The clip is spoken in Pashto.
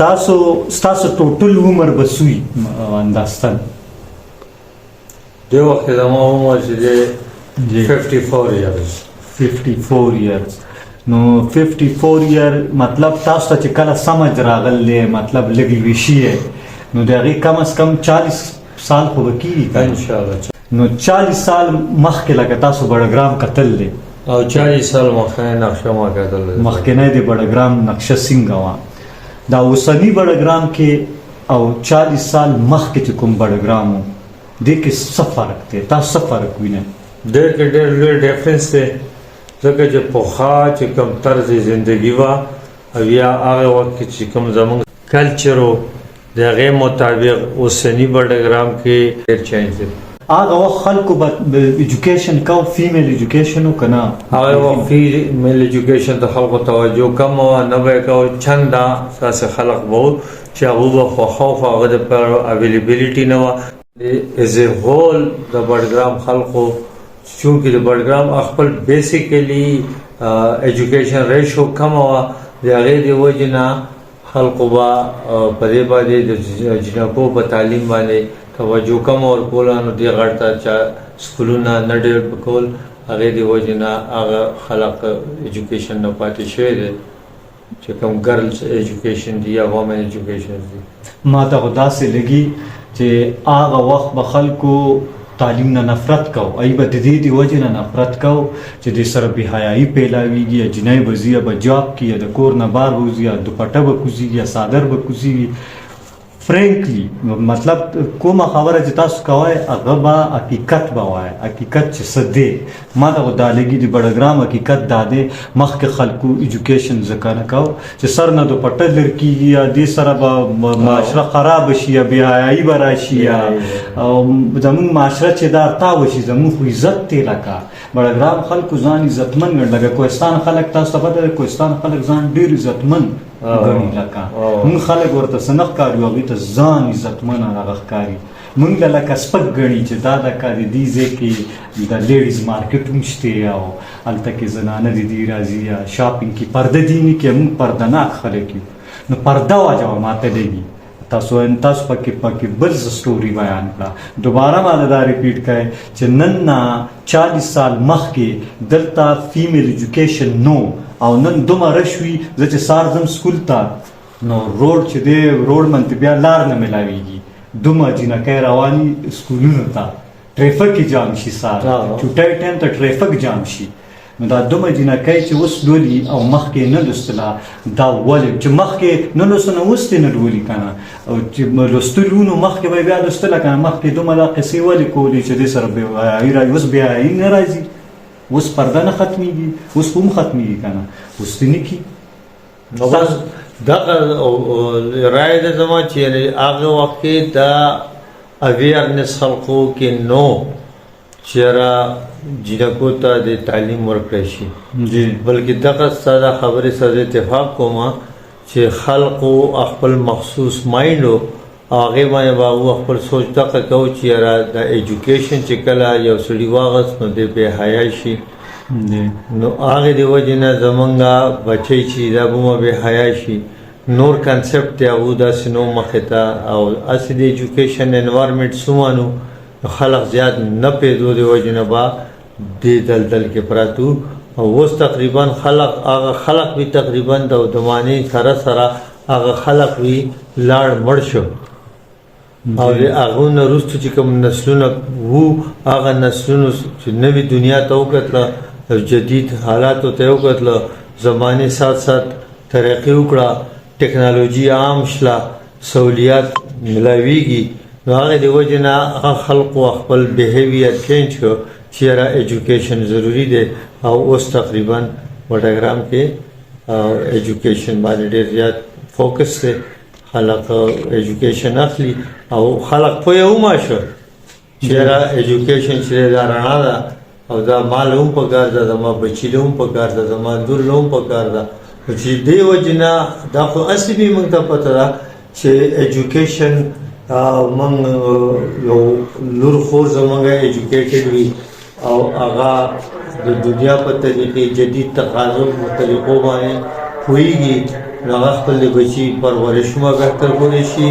ستاسو ټوټل عمر بسوي انداستان دی وخت زما عمر چې دی 54 years 54 years نو 54 year مطلب تاسو ته چې کله سمجھ راغلی مطلب لګي وشي نو د هغې کم از کم 40 سال خو به کېږي انشاءالله نو 40 سال مخکې لکه تاسو بډګرام کتل دی او 40 سال مخکې نقشه ما کتل دی مخکې د بډګرام نقشه څنګه وه دا اوسني بډګرام کې او 40 سال مخکې چې کوم بډګرام و دې کې څه فرق دی تاسو څه فرق وینئ ډېر کې ډېر لوی ډیفرنس دی ځکه چې پخوا چې کوم طرز زندگی وه او یا هغه وخت کې چې کوم زموږ کلچر و د هغې مطابق اوسني بډګرام کې ډېر چینج دی هغه وخت خلکو به ایجوکیشن کو فیمیل ایجوکیشن و که نه هغه وخت فیمیل ایجوکیشن ته خلکو توجه کم وه نه به یې کوه چنده داسې خلک به و چې هغوی به خوښه و هغه دپاره اویلیبلیټي نه وه ایز ا هول د بډګرام خلکو چونکې د بډګرام خپل بیسیکلی ایجوکیشن ریشو کمه وه د هغې د وجې نه خلکو به په دې باندې د جنکو په تعلیم باندې توجه کمه ورکوله نو دې غټ ته چا سکولونه نه ډېر کول هغې د وجې نه هغه خلک ایجوکیشن نه پاتې شوی دی چې کوم ګرلز ایجوکیشن دی یا وومن ایجوکیشن دی ما ته خو داسې لګي چې هغه وخت به خلکو تعلیم نه نفرت کو ای به د دې د وجې نه نفرت کو چې د سره بېحیایي پیلاویږي یا جنۍ به ځي یا به جاب کي یا د کور نه بار به وځي یا دوپټه به کوزېږي یا څادر به کوزېږي فرینکلی مطلب کومه خبره چې تاسو کوئ هغه به حقیقت به وایه حقیقت چې څه دی ما ته خو دا لګي د بډګرام حقیقت دا دی مخکې خلکو ایجوکیشن ځکه نه کو چې سر نه دوپټه لر کېږي یا دې سره به معاشره خراب شي یا بېحیایي به راشي یا زموږ معاشره چې دا تاوه شي زموږ خو عزت دی لکه بډګرام خلکو ځان عزتمن ګڼي لکه کوهستان خلک تاسو ته پته ده کوهستان خلک ځان ډېر عزتمن ګڼي لکه موږ خلک ورته څه نه ښکاري هغوی ته ځان عزتمن هغه ښکاري موږ له لکه سپک ګڼي چې دا د دې ځای کې د لیډیز مارکیټ هم شته او هلته کې زنانه د دې راځي یا شاپینګ کې پرده دي نه کې موږ پردهناک خلک یو نو پرده واچوه ماته لګي تاسو پکې بل سټوري بیان کړه دوباره ما دا ریپیټ کړئ چې نن نه 40 سال مخکې دلته فیمیل ایجوکیشن نو او نن دومره شوي زه چې سهار ځم سکول ته نو روډ چې دی روډ منته بیا لار نه میلاویږي دومره جینکۍ رواني سکولونو ته ټریفک یې جام شي سهار چوټۍ ټایم ته ټریفک جام شي نو دا دومره جینکۍ چې اوس لولي او مخکې نه لوستله دا ولې چې مخکې نه لوسته نو اوس دې نه لولي که نه او چې لوستلي وو نو مخکې به یې بیا لوستله که نه مخکې دومره دا قصې ولې کولې چې دې سره بېحیایي راشي اوس بېحیایي نه راځي اوس پرده نه ختمېږي اوس هم ختمېږي که نه اوس دې نه کي دغه رایه ده زما چې هغه وخت کې دا اویرنس خلقو کې نو چېرې جنکو ته د تعلیم ورکړی شي بلکې دغه ساده خبرې سره اتفاق کوم چې خلقو خپل مخصوص مایند و هغې باندې به هغو خپل سوچ دغه کوو چې یاره د ایجوکیشن چې کله یو سړي واغست نو دی بېحیا شي نو هغې د وجې نه زمونږ بچی چې دا به مو بېحیا شي نور کنسپټ دی هغو داسې نو مخې ته او هسې د ایجوکیشن انوایرمنټ څومره نو خلق زیات نه پیدو د وجې نه به دې دلدل کې پراتو او اوس تقریبا هغه خلق وي تقریبا د زمانې سره سره هغه خلق وي لاړ مړ شو او د هغو نه وروسته چې کوم نسلونه وو هغه نسلونو چې نوې دنیا ته وکتله جدید حالاتو ته وکتله زمانې سات سات ترقي وکړه ټکنالوژي عام شله سهولیات ملاویږي نو هغې د وجې نه هغه خلقو خپل بیهیویر چینج کړو چې یاره ایجوکیشن ضروري دی او اوس تقریبا بډګرام کې ایجوکیشن باندې ډېر زیات فوکس دی خلق ایجوکیشن اخلي او خلق پوهه هم شو چې یاره ایجوکیشن چې دا رڼا ده او دا مال هم پکار ده زما بچي له هم پکار ده زما لور له هم پکار ده چې دې وجې نه دا خو اصلي به موږ ته پته ده چې ایجوکیشن موږ یو لور خور زموږ ایجوکیټډ وي او هغه د دنیا په طریقې جدید تقاضو په طریقو باندې پوهېږي نو هغه خپل د بچي پرورش هم بهتر کولی شي